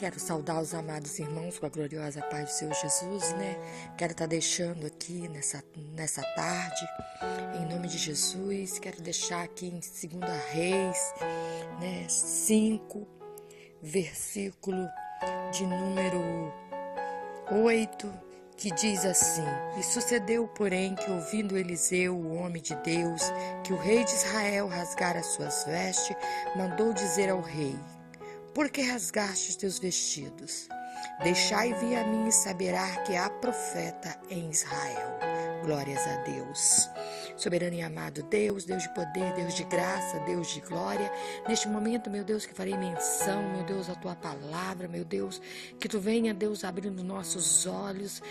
Quero saudar os amados irmãos com a gloriosa paz do Senhor Jesus, né? Quero estar deixando aqui nessa tarde, em nome de Jesus, quero deixar aqui em 2 Reis, né? 5, versículo de número 8, que diz assim: E sucedeu, porém, que ouvindo Eliseu, o homem de Deus, que o rei de Israel rasgara suas vestes, mandou dizer ao rei: Por que rasgaste os teus vestidos? Deixai vir a mim e saberá que há profeta em Israel. Glórias a Deus. Soberano e amado Deus, Deus de poder, Deus de graça, Deus de glória. Neste momento, meu Deus, que farei menção, meu Deus, a tua palavra, meu Deus, que tu venha, Deus, abrindo nossos olhos,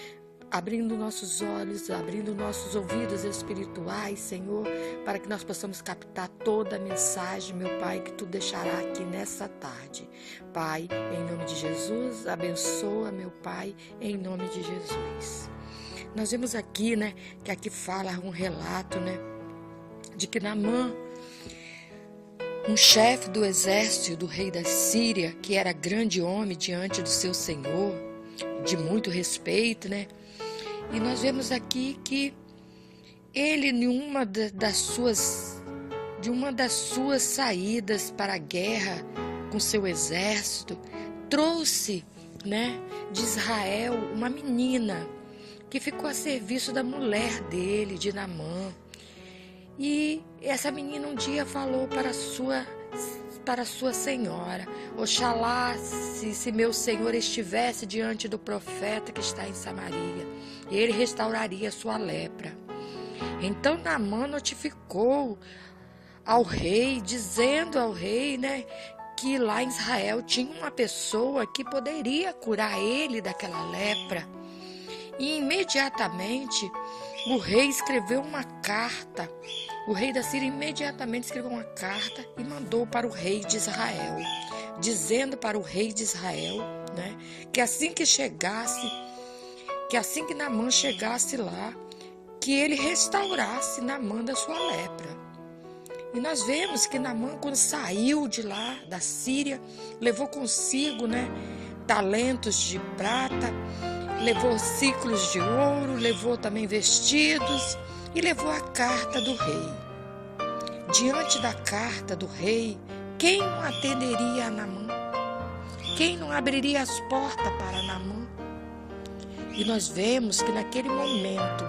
abrindo nossos ouvidos espirituais, Senhor, para que nós possamos captar toda a mensagem, meu Pai, que Tu deixará aqui nessa tarde. Pai, em nome de Jesus, abençoa, meu Pai, em nome de Jesus. Nós vemos aqui, né, que aqui fala um relato, né, de que Naamã, um chefe do exército do rei da Síria, que era grande homem diante do seu senhor, de muito respeito, né, e nós vemos aqui que ele, em uma das suas saídas para a guerra com seu exército, trouxe, né, de Israel uma menina que ficou a serviço da mulher dele, de Naamã. E essa menina um dia falou para sua senhora: Oxalá se meu senhor estivesse diante do profeta que está em Samaria, ele restauraria a sua lepra. Então Naamã notificou ao rei, dizendo ao rei, né, que lá em Israel tinha uma pessoa que poderia curar ele daquela lepra. E imediatamente o rei escreveu uma carta. O rei da Síria imediatamente escreveu uma carta e mandou para o rei de Israel, dizendo para o rei de Israel, né, que assim que Naamã chegasse lá, que ele restaurasse Naamã da sua lepra. E nós vemos que Naamã, quando saiu de lá, da Síria, levou consigo, né, talentos de prata, levou ciclos de ouro, levou também vestidos e levou a carta do rei. Diante da carta do rei, quem não atenderia a Naamã? Quem não abriria as portas para Naamã? E nós vemos que naquele momento,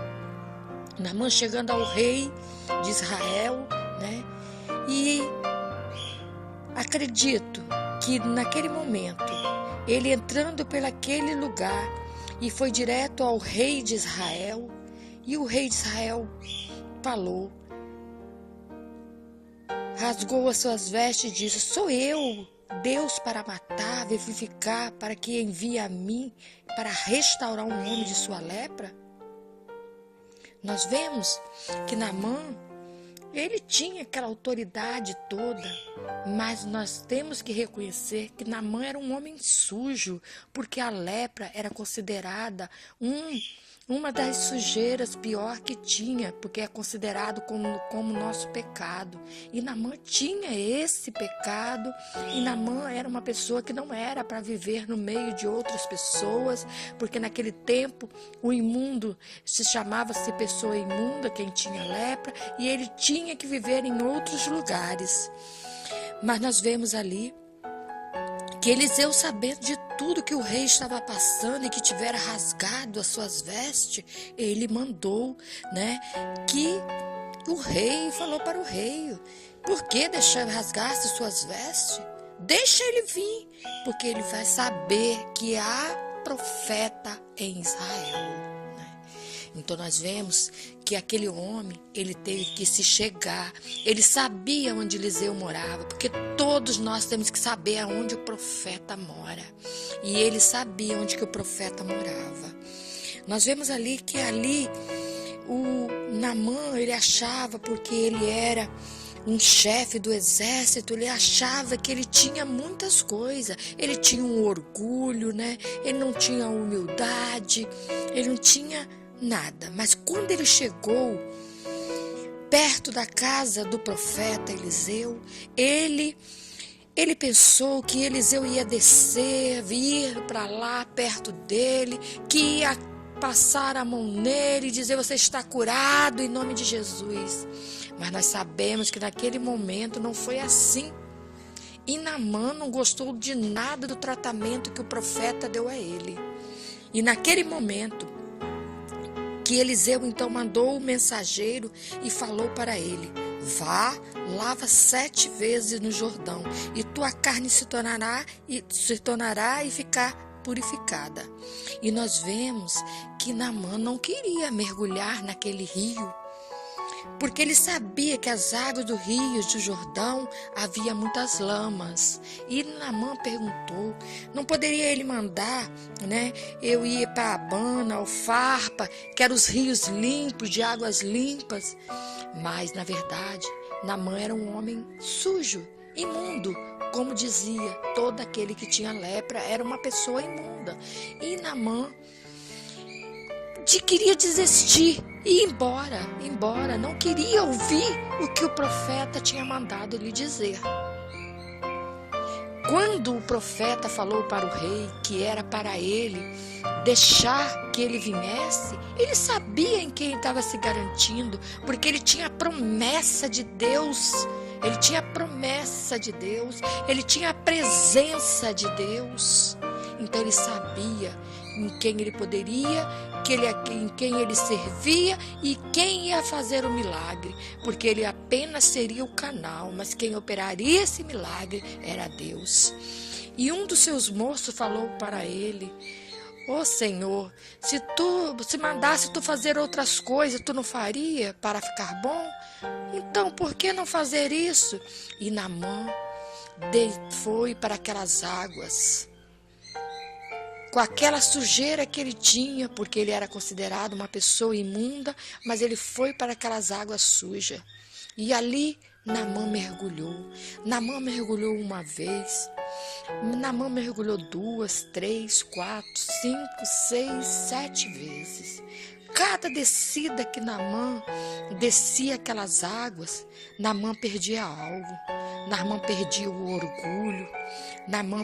Naamã chegando ao rei de Israel, né? E acredito que naquele momento, ele entrando pelaquele lugar e foi direto ao rei de Israel, e o rei de Israel falou, rasgou as suas vestes e disse: Sou eu, Deus, para matar, vivificar, para que envie a mim para restaurar um homem de sua lepra? Nós vemos que Naamã, ele tinha aquela autoridade toda, mas nós temos que reconhecer que Naamã era um homem sujo, porque a lepra era considerada uma das sujeiras pior que tinha, porque é considerado como nosso pecado. E Naamã tinha esse pecado, e Naamã era uma pessoa que não era para viver no meio de outras pessoas, porque naquele tempo o imundo chamava-se pessoa imunda, quem tinha lepra, e ele tinha que viver em outros lugares. Mas nós vemos ali que Eliseu, sabendo de tudo que o rei estava passando e que tivera rasgado as suas vestes, ele mandou, né, que o rei falou para o rei: Por que deixar rasgar-se suas vestes? Deixa ele vir, porque ele vai saber que há profeta em Israel. Então nós vemos que aquele homem, ele teve que se chegar, ele sabia onde Eliseu morava, porque todos nós temos que saber aonde o profeta mora, e ele sabia onde que o profeta morava. Nós vemos ali que o Naamã, ele achava, porque ele era um chefe do exército, ele achava que ele tinha muitas coisas, ele tinha um orgulho, né? Ele não tinha humildade, ele não tinha nada. Mas quando ele chegou perto da casa do profeta Eliseu, ele Ele pensou que Eliseu ia descer, vir para lá perto dele, que ia passar a mão nele e dizer: você está curado em nome de Jesus. Mas nós sabemos que naquele momento não foi assim. E Naamã não gostou de nada do tratamento que o profeta deu a ele. E naquele momento que Eliseu então mandou o mensageiro e falou para ele: vá, lava 7 vezes no Jordão, e tua carne se tornará e ficar purificada. E nós vemos que Naamã não queria mergulhar naquele rio, porque ele sabia que as águas do rio do Jordão havia muitas lamas. E Naamã perguntou: não poderia ele mandar, eu ir para Abana, ou Farpa, que eram os rios limpos, de águas limpas? Mas, na verdade, Naamã era um homem sujo, imundo. Como dizia, todo aquele que tinha lepra era uma pessoa imunda. E Naamã queria desistir e ir embora, não queria ouvir o que o profeta tinha mandado lhe dizer. Quando o profeta falou para o rei que era para ele deixar que ele viesse, ele sabia em quem estava se garantindo, porque ele tinha a promessa de Deus. Ele tinha a promessa de Deus, ele tinha a presença de Deus. Então ele sabia em quem ele poderia, em quem ele servia e quem ia fazer o milagre, porque ele apenas seria o canal, mas quem operaria esse milagre era Deus. E um dos seus moços falou para ele: ô Senhor, se mandasse tu fazer outras coisas, tu não faria para ficar bom? Então por que não fazer isso? E Naamã foi para aquelas águas, com aquela sujeira que ele tinha, porque ele era considerado uma pessoa imunda, mas ele foi para aquelas águas sujas. E ali Naamã mergulhou. Naamã mergulhou uma vez, Naamã mergulhou 2, 3, 4, 5, 6, 7 vezes. Cada descida que Naamã descia aquelas águas, Naamã perdia algo. Naamã perdia o orgulho. Naamã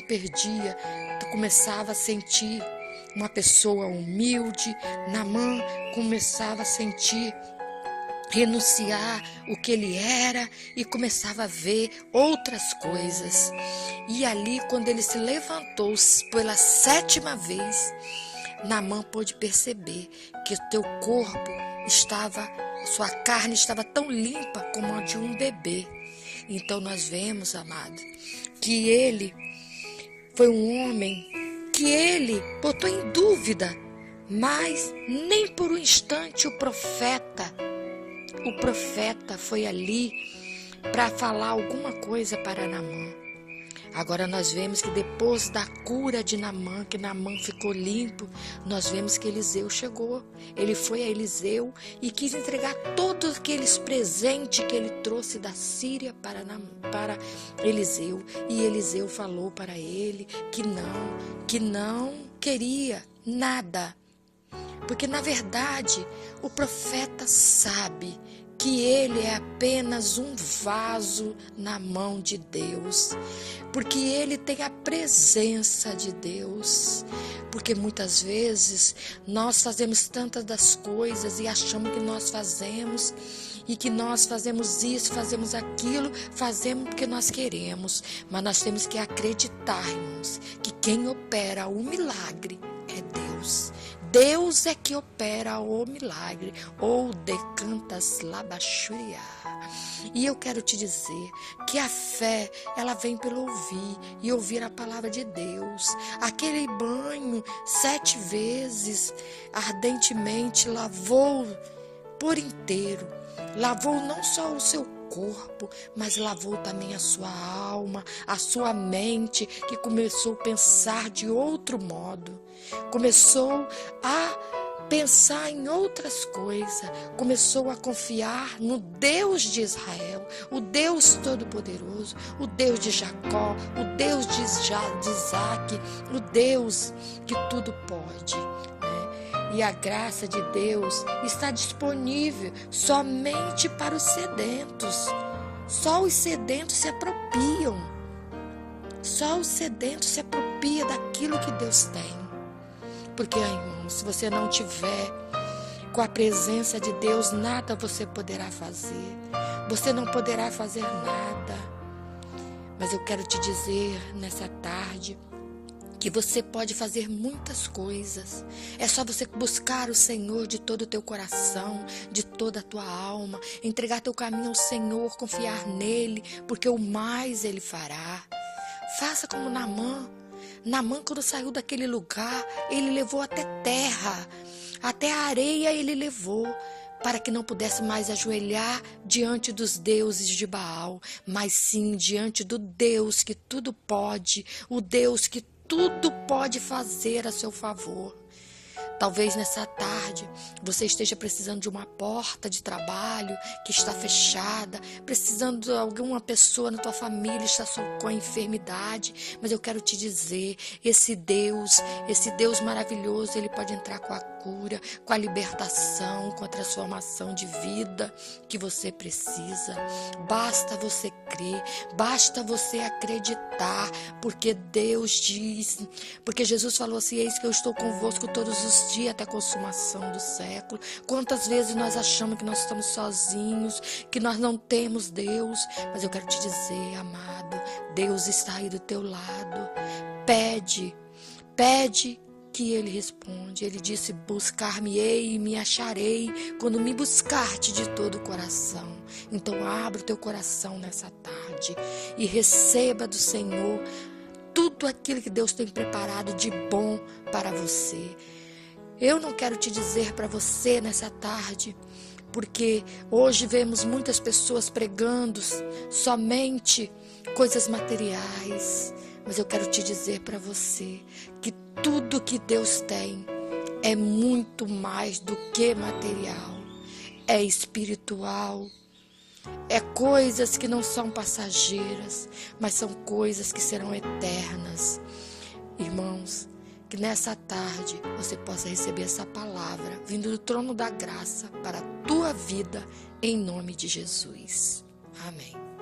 começava a sentir uma pessoa humilde. Naamã começava a sentir renunciar o que ele era e começava a ver outras coisas. E ali, quando ele se levantou pela 7ª vez, Naamã pôde perceber que o teu corpo sua carne estava tão limpa como a de um bebê. Então nós vemos, amado, que ele foi um homem que ele botou em dúvida, mas nem por um instante o profeta foi ali para falar alguma coisa para Naamã. Agora nós vemos que depois da cura de Naamã, que Naamã ficou limpo, nós vemos que Eliseu chegou. Ele foi a Eliseu e quis entregar todos aqueles presentes que ele trouxe da Síria para Eliseu. E Eliseu falou para ele que não queria nada. Porque na verdade o profeta sabe que ele é apenas um vaso na mão de Deus, porque ele tem a presença de Deus. Porque muitas vezes nós fazemos tantas das coisas e achamos que nós fazemos, e que nós fazemos isso, fazemos aquilo, fazemos porque nós queremos, mas nós temos que acreditar, irmãos, que quem opera o milagre é Deus. Deus é que opera o milagre, ou decantas labaxuria. E eu quero te dizer que a fé, ela vem pelo ouvir, e ouvir a palavra de Deus. Aquele banho 7 vezes, ardentemente, lavou por inteiro. Lavou não só o seu corpo, mas lavou também a sua alma, a sua mente, que começou a pensar de outro modo. Começou a pensar em outras coisas, começou a confiar no Deus de Israel, o Deus Todo-Poderoso, o Deus de Jacó, o Deus de Isaac, o Deus que tudo pode. E a graça de Deus está disponível somente para os sedentos. Só os sedentos se apropriam Só o sedento se apropria daquilo que Deus tem. Porque, irmão, se você não tiver com a presença de Deus, nada você poderá fazer. Você não poderá fazer nada. Mas eu quero te dizer nessa tarde que você pode fazer muitas coisas. É só você buscar o Senhor de todo o teu coração, de toda a tua alma, entregar teu caminho ao Senhor, confiar nele, porque o mais ele fará. Faça como Naamã. Naamã, quando saiu daquele lugar, ele levou até terra, até a areia ele levou, para que não pudesse mais ajoelhar diante dos deuses de Baal, mas sim diante do Deus que tudo pode, o Deus que tudo pode fazer a seu favor. Talvez nessa tarde você esteja precisando de uma porta de trabalho que está fechada, precisando de alguma pessoa na tua família está com a enfermidade, mas eu quero te dizer, esse Deus maravilhoso, ele pode entrar com a cura, com a libertação, com a transformação de vida que você precisa. Basta você crer, basta você acreditar, porque Deus diz, porque Jesus falou assim: eis que eu estou convosco todos os dias até a consumação do século. Quantas vezes nós achamos que nós estamos sozinhos, que nós não temos Deus, mas eu quero te dizer, amado, Deus está aí do teu lado. Pede que ele responde. Ele disse: buscar-me-ei e me acharei quando me buscar-te de todo o coração. Então abre o teu coração nessa tarde e receba do Senhor tudo aquilo que Deus tem preparado de bom para você. Eu não quero te dizer para você nessa tarde, porque hoje vemos muitas pessoas pregando somente coisas materiais, mas eu quero te dizer para você que tudo que Deus tem é muito mais do que material, é espiritual, é coisas que não são passageiras, mas são coisas que serão eternas. Irmãos, que nessa tarde você possa receber essa palavra vindo do trono da graça para a tua vida, em nome de Jesus. Amém.